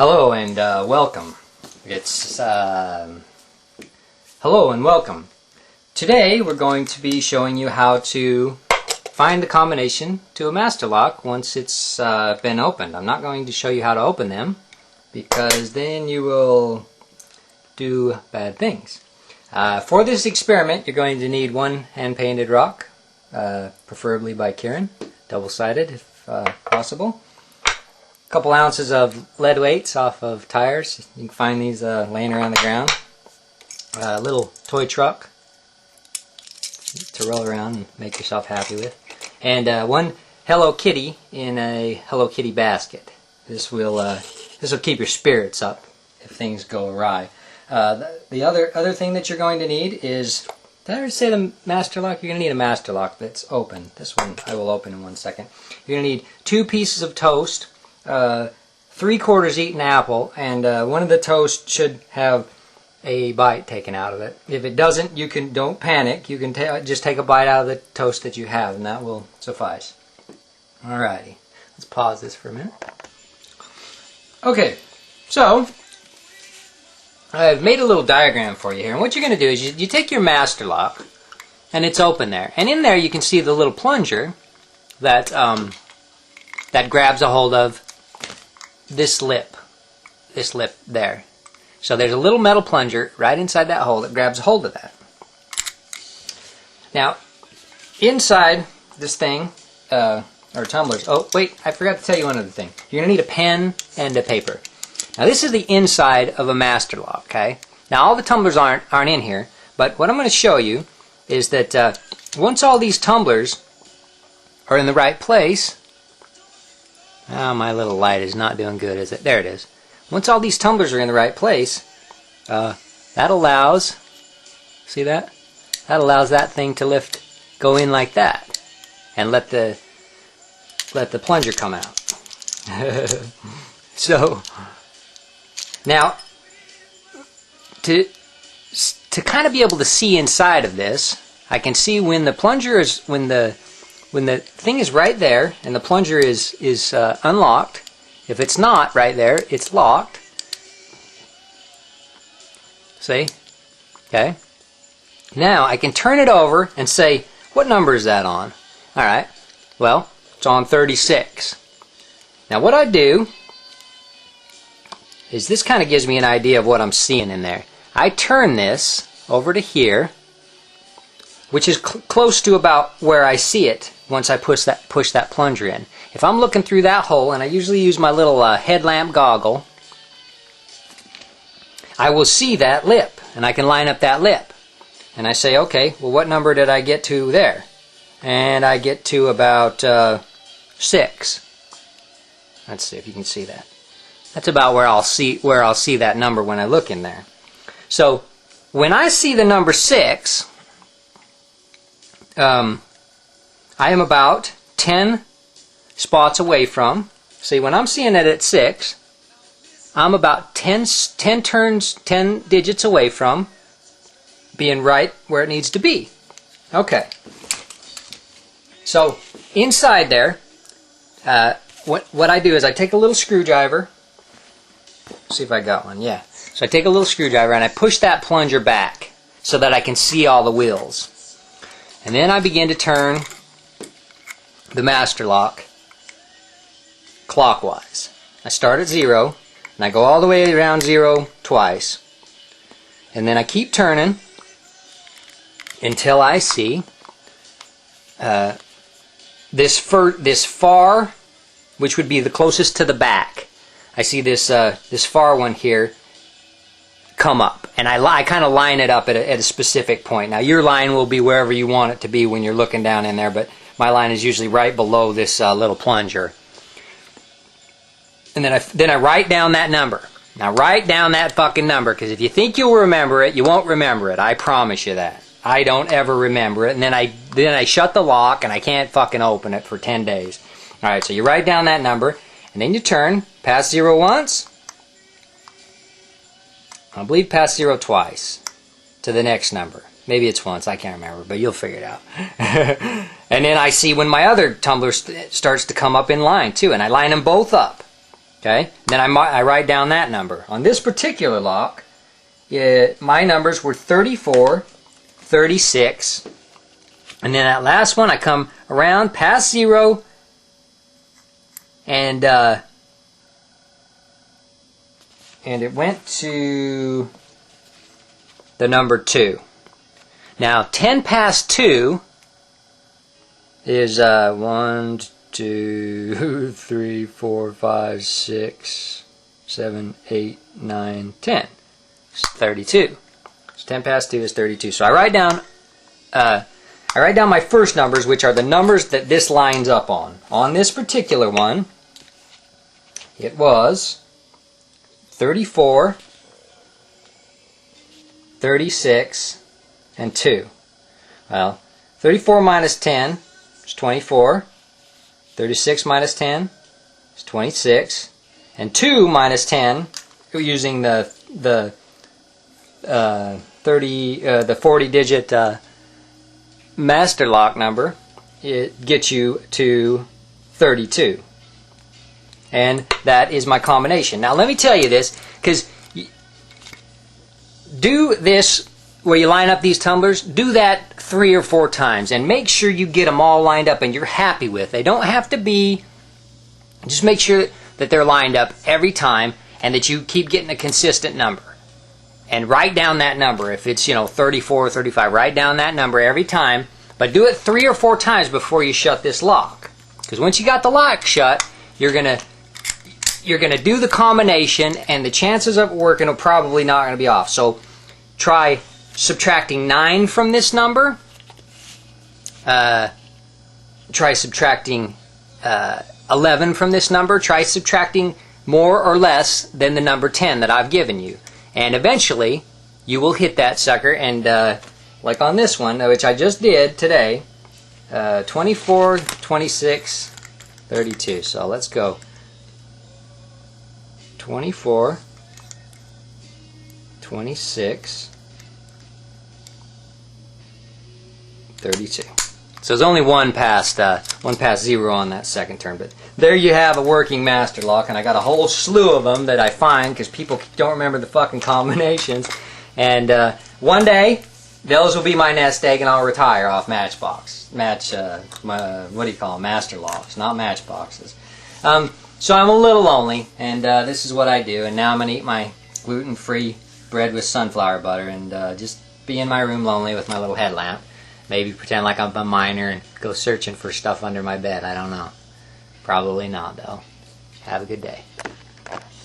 Hello and welcome. Hello and welcome. Today we're going to be showing you how to find the combination to a master lock once it's been opened. I'm not going to show you how to open them because then you will do bad things. For this experiment you're going to need one hand-painted rock, preferably by Kieran, double-sided if possible. Couple ounces of lead weights off of tires. You can find these laying around the ground. A little toy truck to roll around and make yourself happy with. And one Hello Kitty in a Hello Kitty basket. This will keep your spirits up if things go awry. The other thing that you're going to need is, did I already say the master lock? You're going to need a master lock that's open. This one I will open in 1 second. You're going to need 2 pieces of toast, 3/4 eaten apple, and one of the toast should have a bite taken out of it. If it doesn't, don't panic. You can just take a bite out of the toast that you have, and that will suffice. Alrighty, let's pause this for a minute. Okay, so I've made a little diagram for you here, and what you're going to do is you take your master lock, and it's open there, and in there you can see the little plunger that that grabs a hold of this lip there. So there's a little metal plunger right inside that hole that grabs a hold of that. Now, inside this thing, or tumblers, oh wait, I forgot to tell you one other thing. You're going to need a pen and a paper. Now this is the inside of a master lock, okay? Now all the tumblers aren't in here, but what I'm going to show you is that once all these tumblers are in the right place, oh, my little light is not doing good, is it? There it is. Once all these tumblers are in the right place, that allows, see that? That allows that thing to go in like that, and let the plunger come out. So now, to kind of be able to see inside of this, I can see when the plunger is when the thing is right there and the plunger is unlocked. If it's not right there, it's locked. See? Okay. Now I can turn it over and say, what number is that on? Alright. Well, it's on 36. Now what I do is this kind of gives me an idea of what I'm seeing in there. I turn this over to here, which is close to about where I see it once I push that plunger in. If I'm looking through that hole, and I usually use my little headlamp goggle, I will see that lip, and I can line up that lip. And I say, okay, well what number did I get to there? And I get to about 6. Let's see if you can see that. That's about where I'll see that number when I look in there. So when I see the number 6, I am about 10 spots away from. See, when I'm seeing it at 6, I'm about 10 digits away from being right where it needs to be. Okay. So inside there, what I do is I take a little screwdriver. See if I got one. Yeah. So I take a little screwdriver and I push that plunger back so that I can see all the wheels. And then I begin to turn the master lock clockwise. I start at 0 and I go all the way around 0 twice. And then I keep turning until I see this far, which would be the closest to the back. I see this far one here come up, and I kind of line it up at a specific point. Now your line will be wherever you want it to be when you're looking down in there, but my line is usually right below this little plunger. And then I write down that number. Now write down that fucking number, because if you think you'll remember it, you won't remember it. I promise you that. I don't ever remember it, and then I shut the lock and I can't fucking open it for 10 days. All right, so you write down that number, and then you turn past 0 once. I believe past 0 twice to the next number. Maybe it's once, I can't remember, but you'll figure it out. And then I see when my other tumbler starts to come up in line too, and I line them both up. Okay, then I write down that number. On this particular lock, my numbers were 34, 36, and then that last one I come around past 0, and it went to the number 2. Now 10 past 2 is 1, 2, 3, 4, 5, 6, 7, 8, 9, 10. It's 32. So 10 past 2 is 32. So I write down my first numbers, which are the numbers that this lines up on. On this particular one, it was 34, 36, and 2. Well, 34 minus 10 is 24. 36 minus 10 is 26. And 2 minus 10, using the 40-digit master lock number, it gets you to 32. And that is my combination. Now let me tell you this, because do this where you line up these tumblers, do that 3 or 4 times and make sure you get them all lined up and you're happy with. They don't have to be, just make sure that they're lined up every time and that you keep getting a consistent number. And write down that number. If it's 34 or 35, write down that number every time, but do it 3 or 4 times before you shut this lock. Because once you got the lock shut, you're gonna do the combination and the chances of it working are probably not going to be off. So try subtracting 9 from this number. Try subtracting 11 from this number. Try subtracting more or less than the number 10 that I've given you. And eventually, you will hit that sucker. And like on this one, which I just did today, 24, 26, 32. So let's go. 24, 26, 32. So there's only one past 0 on that second turn, but there you have a working master lock, and I got a whole slew of them that I find because people don't remember the fucking combinations. And one day, those will be my nest egg, and I'll retire off what do you call them? Master locks, not matchboxes. So I'm a little lonely, and this is what I do. And now I'm gonna eat my gluten-free bread with sunflower butter, and just be in my room lonely with my little headlamp. Maybe pretend like I'm a miner and go searching for stuff under my bed. I don't know. Probably not, though. Have a good day.